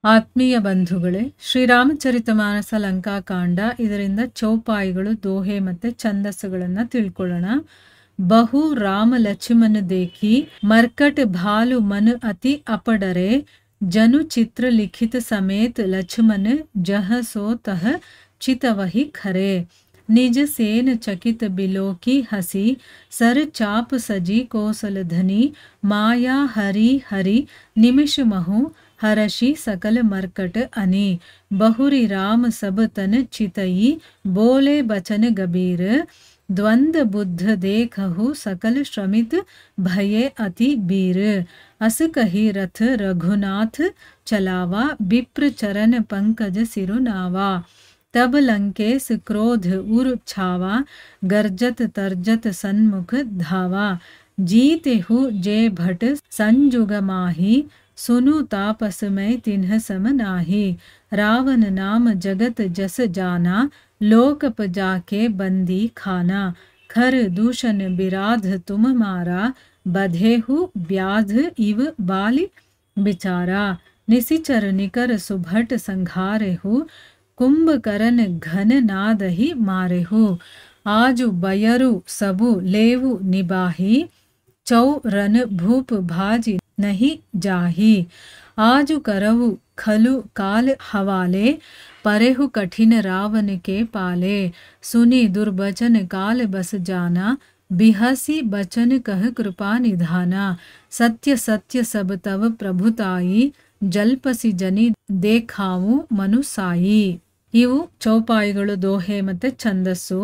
ಆತ್ಮೀಯ ಬಂಧುಗಳೇ, ಶ್ರೀರಾಮಚರಿತಮಾನಸ ಲಂಕಾಕಾಂಡ ಇದರಿಂದ ಚೌಪಾಯಿಗಳು, ದೋಹೆ ಮತ್ತು ಛಂದಸ್ಸುಗಳನ್ನು ತಿಳ್ಕೊಳ್ಳೋಣ. ಬಹು ರಾಮ ಲಕ್ಷ್ಮಣ ದೇಖಿ ಮರ್ಕಟ್ ಭಾಲು ಮನ್ ಅತಿ ಅಪಡರೆ ಜನು ಚಿತ್ರ ಲಿಖಿತ ಸಮೇತ ಲಕ್ಷ್ಮಣ ಜಹ ಸೋ ತಹ ಚಿತವಹಿ ಖರೆ ನಿಜ ಸೇನ ಚಕಿತ ಬಿಲೋಕಿ ಹಸಿ ಸರ್ ಚಾಪ ಸಜಿ ಕೋಸಲ ಧನಿ ಮಾಯಾ ಹರಿ ಹರಿ ನಿಮಿಷ ಮಹು हरषि सकल मरकट अनि बहुरी राम सब तन चितई बोले बचन गबीर द्वंद बुद्ध देखहु सकल श्रमित भये अति बीर अस कही रथ रघुनाथ चलावा विप्र चरण पंकज सिरुनावा तब लंकेश क्रोध उर छावा गर्जत तर्जत सन्मुख धावा जीते हु जे भट संजुग माही सुनु तापस में तिन्ह सम नाही रावण नाम जगत जस जाना लोकप जाके बंदी खाना खर दूषण बिराध तुम मारा बधेहु व्याध इव बाली बिचारा निसिचर निकर सुभट संघारेहु कुंभकरण घन नादहि मारेहु आजु बयरु सबु लेवु निबाही चौ रन भूप भाजी नहीं जाही आजु करवु खलु काल हवाले परेहु कठिन रावण के पाले सुनी दुर्बचन काल बस जाना बिहसी बचन कह कृपा निधाना सत्य सत्य सब तव प्रभुताई जल्पसी जनी देखाವು ಮನುಸಾಯಿ. ಇವು ಚೌಪಾಯಿಗಳು, ದೋಹೆ ಮತ್ತೆ ಛಂದಸ್ಸು.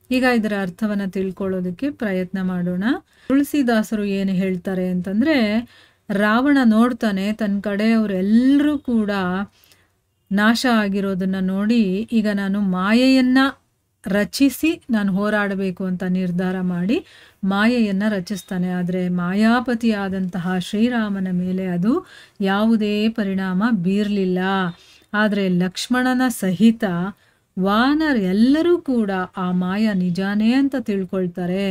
ಈಗ ಇದರ ಅರ್ಥವನ್ನ ತಿಳ್ಕೊಳ್ಳೋದಕ್ಕೆ ಪ್ರಯತ್ನ ಮಾಡೋಣ. ತುಳಸಿದಾಸರು ಏನು ಹೇಳ್ತಾರೆ ಅಂತಂದ್ರೆ, ರಾವಣ ನೋಡ್ತಾನೆ ತನ್ನ ಕಡೆಯವರೆಲ್ಲರೂ ಕೂಡ ನಾಶ ಆಗಿರೋದನ್ನ ನೋಡಿ, ಈಗ ನಾನು ಮಾಯೆಯನ್ನ ರಚಿಸಿ ನಾನು ಹೋರಾಡಬೇಕು ಅಂತ ನಿರ್ಧಾರ ಮಾಡಿ ಮಾಯೆಯನ್ನ ರಚಿಸ್ತಾನೆ. ಆದರೆ ಮಾಯಾಪತಿಯಾದಂತಹ ಶ್ರೀರಾಮನ ಮೇಲೆ ಅದು ಯಾವುದೇ ಪರಿಣಾಮ ಬೀರಲಿಲ್ಲ. ಆದರೆ ಲಕ್ಷ್ಮಣನ ಸಹಿತ ವಾನರ್ ಎಲ್ಲರೂ ಕೂಡ ಆ ಮಾಯ ನಿಜಾನೇ ಅಂತ ತಿಳ್ಕೊಳ್ತಾರೆ.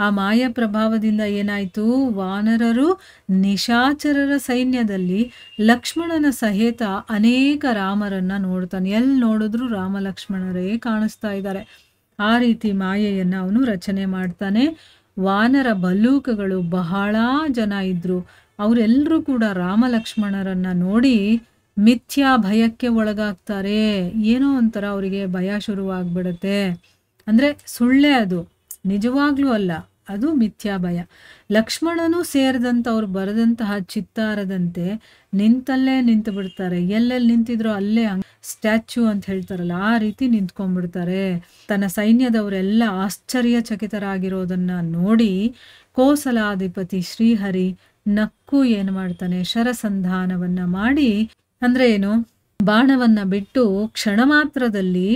ಆ ಮಾಯ ಪ್ರಭಾವದಿಂದ ಏನಾಯ್ತು, ವಾನರರು ನಿಶಾಚರರ ಸೈನ್ಯದಲ್ಲಿ ಲಕ್ಷ್ಮಣನ ಸಹಿತ ಅನೇಕ ರಾಮರನ್ನ ನೋಡ್ತಾನೆ. ಎಲ್ಲಿ ನೋಡಿದ್ರು ರಾಮ ಲಕ್ಷ್ಮಣರೇ ಕಾಣಿಸ್ತಾ ಇದ್ದಾರೆ. ಆ ರೀತಿ ಮಾಯೆಯನ್ನ ಅವನು ರಚನೆ ಮಾಡ್ತಾನೆ. ವಾನರ ಭಲ್ಲೂಕಗಳು ಬಹಳ ಜನ ಇದ್ರು. ಅವರೆಲ್ಲರೂ ಕೂಡ ರಾಮ ಲಕ್ಷ್ಮಣರನ್ನ ನೋಡಿ ಮಿಥ್ಯಾ ಭಯಕ್ಕೆ ಒಳಗಾಗ್ತಾರೆ. ಏನೋ ಒಂಥರ ಅವರಿಗೆ ಭಯ ಶುರುವಾಗ್ಬಿಡುತ್ತೆ. ಅಂದ್ರೆ ಸುಳ್ಳೆ, ಅದು ನಿಜವಾಗ್ಲೂ ಅಲ್ಲ, ಅದು ಮಿಥ್ಯಾ ಭಯ. ಲಕ್ಷ್ಮಣನು ಸೇರಿದಂಥವ್ರು ಬರೆದಂತಹ ಚಿತ್ತಾರದಂತೆ ನಿಂತಲ್ಲೇ ನಿಂತು ಬಿಡ್ತಾರೆ. ಎಲ್ಲೆಲ್ಲಿ ನಿಂತಿದ್ರು ಅಲ್ಲೇ ಸ್ಟ್ಯಾಚ್ಯೂ ಅಂತ ಹೇಳ್ತಾರಲ್ಲ, ಆ ರೀತಿ ನಿಂತ್ಕೊಂಡ್ಬಿಡ್ತಾರೆ. ತನ್ನ ಸೈನ್ಯದವರೆಲ್ಲ ಆಶ್ಚರ್ಯಚಕಿತರಾಗಿರೋದನ್ನ ನೋಡಿ ಕೋಸಲಾಧಿಪತಿ ಶ್ರೀಹರಿ ನಕ್ಕು ಏನು ಮಾಡ್ತಾನೆ, ಶರಸಂಧಾನವನ್ನ ಮಾಡಿ, ಅಂದ್ರೆ ಏನು, ಬಾಣವನ್ನ ಬಿಟ್ಟು ಕ್ಷಣ ಮಾತ್ರದಲ್ಲಿ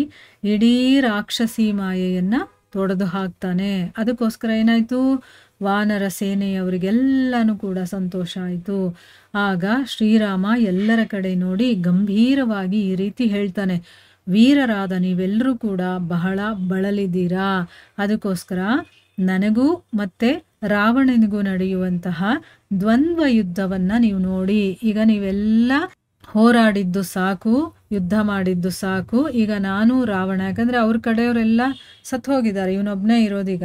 ಇಡೀ ರಾಕ್ಷಸಿ ಮಾಯೆಯನ್ನ ತೊಡೆದು ಹಾಕ್ತಾನೆ. ಅದಕ್ಕೋಸ್ಕರ ಏನಾಯ್ತು, ವಾನರ ಸೇನೆಯವರಿಗೆಲ್ಲನೂ ಕೂಡ ಸಂತೋಷ ಆಯಿತು. ಆಗ ಶ್ರೀರಾಮ ಎಲ್ಲರ ಕಡೆ ನೋಡಿ ಗಂಭೀರವಾಗಿ ಈ ರೀತಿ ಹೇಳ್ತಾನೆ, ವೀರರಾದ ನೀವೆಲ್ಲರೂ ಕೂಡ ಬಹಳ ಬಳಲಿದ್ದೀರಾ. ಅದಕ್ಕೋಸ್ಕರ ನನಗೂ ಮತ್ತೆ ರಾವಣನಿಗೂ ನಡೆಯುವಂತಹ ದ್ವಂದ್ವ ಯುದ್ಧವನ್ನ ನೀವು ನೋಡಿ. ಈಗ ನೀವೆಲ್ಲ ಹೋರಾಡಿದ್ದು ಸಾಕು, ಯುದ್ಧ ಮಾಡಿದ್ದು ಸಾಕು. ಈಗ ನಾನು ರಾವಣ, ಯಾಕಂದ್ರೆ ಅವ್ರ ಕಡೆಯವರೆಲ್ಲ ಸತ್ತು ಹೋಗಿದ್ದಾರೆ, ಇವನೊಬ್ಬನೇ ಇರೋದೀಗ.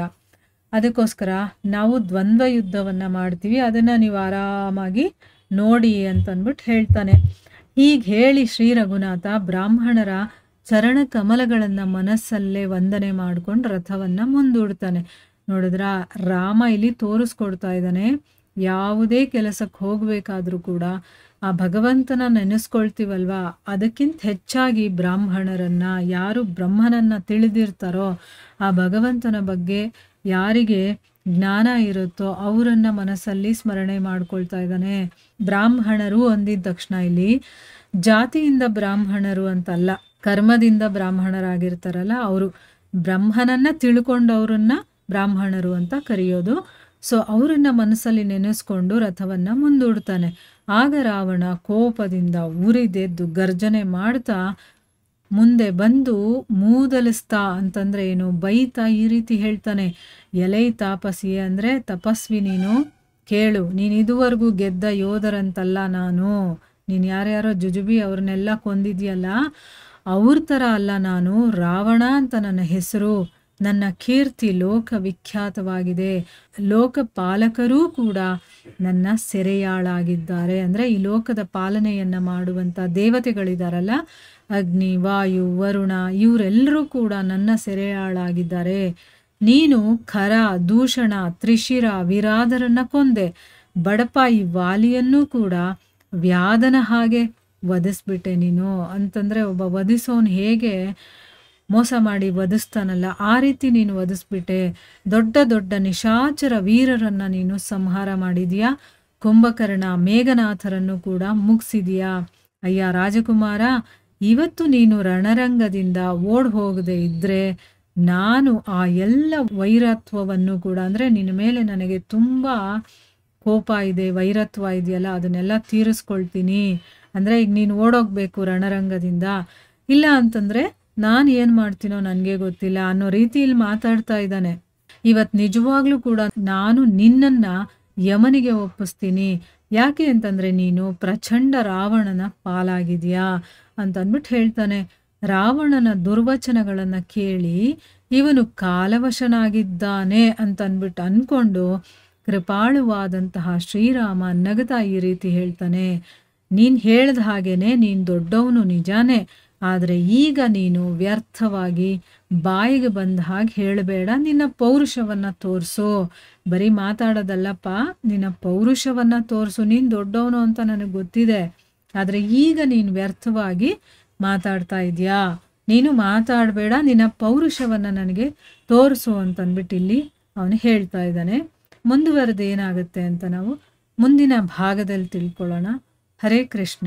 ಅದಕ್ಕೋಸ್ಕರ ನಾವು ದ್ವಂದ್ವ ಯುದ್ಧವನ್ನ ಮಾಡ್ತೀವಿ, ಅದನ್ನ ನೀವು ಆರಾಮಾಗಿ ನೋಡಿ ಅಂತಂದ್ಬಿಟ್ಟು ಹೇಳ್ತಾನೆ. ಹೀಗೆ ಹೇಳಿ ಶ್ರೀ ರಘುನಾಥ ಬ್ರಾಹ್ಮಣರ ಚರಣ ಕಮಲಗಳನ್ನ ಮನಸ್ಸಲ್ಲೇ ವಂದನೆ ಮಾಡ್ಕೊಂಡು ರಥವನ್ನ ಮುಂದೂಡ್ತಾನೆ. ನೋಡಿದ್ರ, ರಾಮ ಇಲ್ಲಿ ತೋರಿಸ್ಕೊಡ್ತಾ ಇದ್ದಾನೆ, ಯಾವುದೇ ಕೆಲಸಕ್ಕೆ ಹೋಗ್ಬೇಕಾದ್ರೂ ಕೂಡ ಆ ಭಗವಂತನ ನೆನೆಸ್ಕೊಳ್ತೀವಲ್ವಾ, ಅದಕ್ಕಿಂತ ಹೆಚ್ಚಾಗಿ ಬ್ರಾಹ್ಮಣರನ್ನ, ಯಾರು ಬ್ರಹ್ಮನನ್ನ ತಿಳಿದಿರ್ತಾರೋ, ಆ ಭಗವಂತನ ಬಗ್ಗೆ ಯಾರಿಗೆ ಜ್ಞಾನ ಇರುತ್ತೋ ಅವರನ್ನ ಮನಸ್ಸಲ್ಲಿ ಸ್ಮರಣೆ ಮಾಡ್ಕೊಳ್ತಾ ಇದ್ದಾನೆ. ಬ್ರಾಹ್ಮಣರು ಅಂದಿದ ತಕ್ಷಣ ಇಲ್ಲಿ ಜಾತಿಯಿಂದ ಬ್ರಾಹ್ಮಣರು ಅಂತಲ್ಲ, ಕರ್ಮದಿಂದ ಬ್ರಾಹ್ಮಣರಾಗಿರ್ತಾರಲ್ಲ ಅವರು, ಬ್ರಹ್ಮನನ್ನ ತಿಳ್ಕೊಂಡವ್ರನ್ನ ಬ್ರಾಹ್ಮಣರು ಅಂತ ಕರೆಯೋದು. ಸೊ ಅವರನ್ನ ಮನಸ್ಸಲ್ಲಿ ನೆನೆಸ್ಕೊಂಡು ರಥವನ್ನ ಮುಂದೂಡ್ತಾನೆ. ಆಗ ರಾವಣ ಕೋಪದಿಂದ ಉರಿದೆದ್ದು ಗರ್ಜನೆ ಮಾಡ್ತಾ ಮುಂದೆ ಬಂದು ಮೂದಲಿಸ್ತಾ, ಅಂತಂದ್ರೆ ಏನು, ಬೈತಾ ಈ ರೀತಿ ಹೇಳ್ತಾನೆ, ಎಲೈ ತಾಪಸಿ, ಅಂದ್ರೆ ತಪಸ್ವಿ ನೀನು, ಕೇಳು, ನೀನು ಇದುವರೆಗೂ ಗೆದ್ದ ಯೋಧರಂತಲ್ಲ ನಾನು, ನೀನು ಯಾರ್ಯಾರೋ ಜುಜುಬಿ ಅವ್ರನ್ನೆಲ್ಲ ಕೊಂದಿದ್ಯಲ್ಲ, ಅವ್ರ ಥರ ಅಲ್ಲ ನಾನು. ರಾವಣ ಅಂತ ನನ್ನ ಹೆಸರು, ನನ್ನ ಕೀರ್ತಿ ಲೋಕವಿಖ್ಯಾತವಾಗಿದೆ. ಲೋಕಪಾಲಕರೂ ಕೂಡ ನನ್ನ ಸೆರೆಯಾಳಾಗಿದ್ದಾರೆ. ಅಂದರೆ ಈ ಲೋಕದ ಪಾಲನೆಯನ್ನು ಮಾಡುವಂಥ ದೇವತೆಗಳಿದಾರಲ್ಲ, ಅಗ್ನಿ, ವಾಯು, ವರುಣ, ಇವರೆಲ್ಲರೂ ಕೂಡ ನನ್ನ ಸೆರೆಯಾಳಾಗಿದ್ದಾರೆ. ನೀನು ಖರ, ದೂಷಣ, ತ್ರಿಶಿರ, ವಿರಾಧರನ್ನ ಕೊಂದೆ. ಬಡಪಾಯಿ ವಾಲಿಯನ್ನೂ ಕೂಡ ವ್ಯಾಧನ ಹಾಗೆ ವಧಿಸ್ಬಿಟ್ಟೆ ನೀನು. ಅಂತಂದರೆ ಒಬ್ಬ ವಧಿಸೋನು ಹೇಗೆ ಮೋಸ ಮಾಡಿ ವಧಿಸ್ತಾನಲ್ಲ, ಆ ರೀತಿ ನೀನು ವಧಿಸ್ಬಿಟ್ಟೆ. ದೊಡ್ಡ ದೊಡ್ಡ ನಿಶಾಚರ ವೀರರನ್ನು ನೀನು ಸಂಹಾರ ಮಾಡಿದೀಯಾ. ಕುಂಭಕರ್ಣ, ಮೇಘನಾಥರನ್ನು ಕೂಡ ಮುಗಿಸಿದೀಯಾ. ಅಯ್ಯ ರಾಜಕುಮಾರ, ಇವತ್ತು ನೀನು ರಣರಂಗದಿಂದ ಓಡ್ ಹೋಗದೆ ಇದ್ದರೆ ನಾನು ಆ ಎಲ್ಲ ವೈರತ್ವವನ್ನು ಕೂಡ, ಅಂದರೆ ನಿನ್ನ ಮೇಲೆ ನನಗೆ ತುಂಬ ಕೋಪ ಇದೆ, ವೈರತ್ವ ಇದೆಯಲ್ಲ, ಅದನ್ನೆಲ್ಲ ತೀರಿಸ್ಕೊಳ್ತೀನಿ. ಅಂದರೆ ಈಗ ನೀನು ಓಡೋಗ್ಬೇಕು ರಣರಂಗದಿಂದ. ಇಲ್ಲ ಅಂತಂದರೆ ನಾನು ಏನು ಮಾಡ್ತೀನೋ ನನಗೆ ಗೊತ್ತಿಲ್ಲ ಅನ್ನೋ ರೀತಿಯಲ್ಲಿ ಮಾತಾಡ್ತಾ ಇದ್ದಾನೆ. ಇವತ್ತು ನಿಜವಾಗ್ಲೂ ಕೂಡ ನಾನು ನಿನ್ನನ್ನು ಯಮನಿಗೆ ಒಪ್ಪಿಸ್ತೀನಿ. ಯಾಕೆ ಅಂತಂದರೆ ನೀನು ಪ್ರಚಂಡ ರಾವಣನ ಪಾಲಾಗಿದೆಯಾ ಅಂತಂದ್ಬಿಟ್ಟು ಹೇಳ್ತಾನೆ. ರಾವಣನ ದುರ್ವಚನಗಳನ್ನು ಕೇಳಿ ಇವನು ಕಾಲವಶನಾಗಿದ್ದಾನೆ ಅಂತಂದ್ಬಿಟ್ಟು ಅಂದ್ಕೊಂಡು ಕೃಪಾಳುವಾದಂತಹ ಶ್ರೀರಾಮ ನಗತಾ ಈ ರೀತಿ ಹೇಳ್ತಾನೆ, ನೀನು ಹೇಳ್ದ ಹಾಗೇನೆ, ನೀನು ದೊಡ್ಡವನು ನಿಜಾನೇ, ಆದರೆ ಈಗ ನೀನು ವ್ಯರ್ಥವಾಗಿ ಬಾಯಿಗೆ ಬಂದ ಹಾಗೆ ಹೇಳಬೇಡ. ನಿನ್ನ ಪೌರುಷವನ್ನು ತೋರಿಸು. ಬರೀ ಮಾತಾಡೋದಲ್ಲಪ್ಪ, ನಿನ್ನ ಪೌರುಷವನ್ನು ತೋರಿಸು. ನೀನು ದೊಡ್ಡವನು ಅಂತ ನನಗೆ ಗೊತ್ತಿದೆ, ಆದರೆ ಈಗ ನೀನು ವ್ಯರ್ಥವಾಗಿ ಮಾತಾಡ್ತಾ ಇದೆಯಾ. ನೀನು ಮಾತಾಡಬೇಡ, ನಿನ್ನ ಪೌರುಷವನ್ನು ನನಗೆ ತೋರಿಸು ಅಂತಂದ್ಬಿಟ್ಟು ಇಲ್ಲಿ ಅವನು ಹೇಳ್ತಾ ಇದ್ದಾನೆ. ಮುಂದುವರೆದು ಏನಾಗುತ್ತೆ ಅಂತ ನಾವು ಮುಂದಿನ ಭಾಗದಲ್ಲಿ ತಿಳ್ಕೊಳ್ಳೋಣ. ಹರೇ ಕೃಷ್ಣ.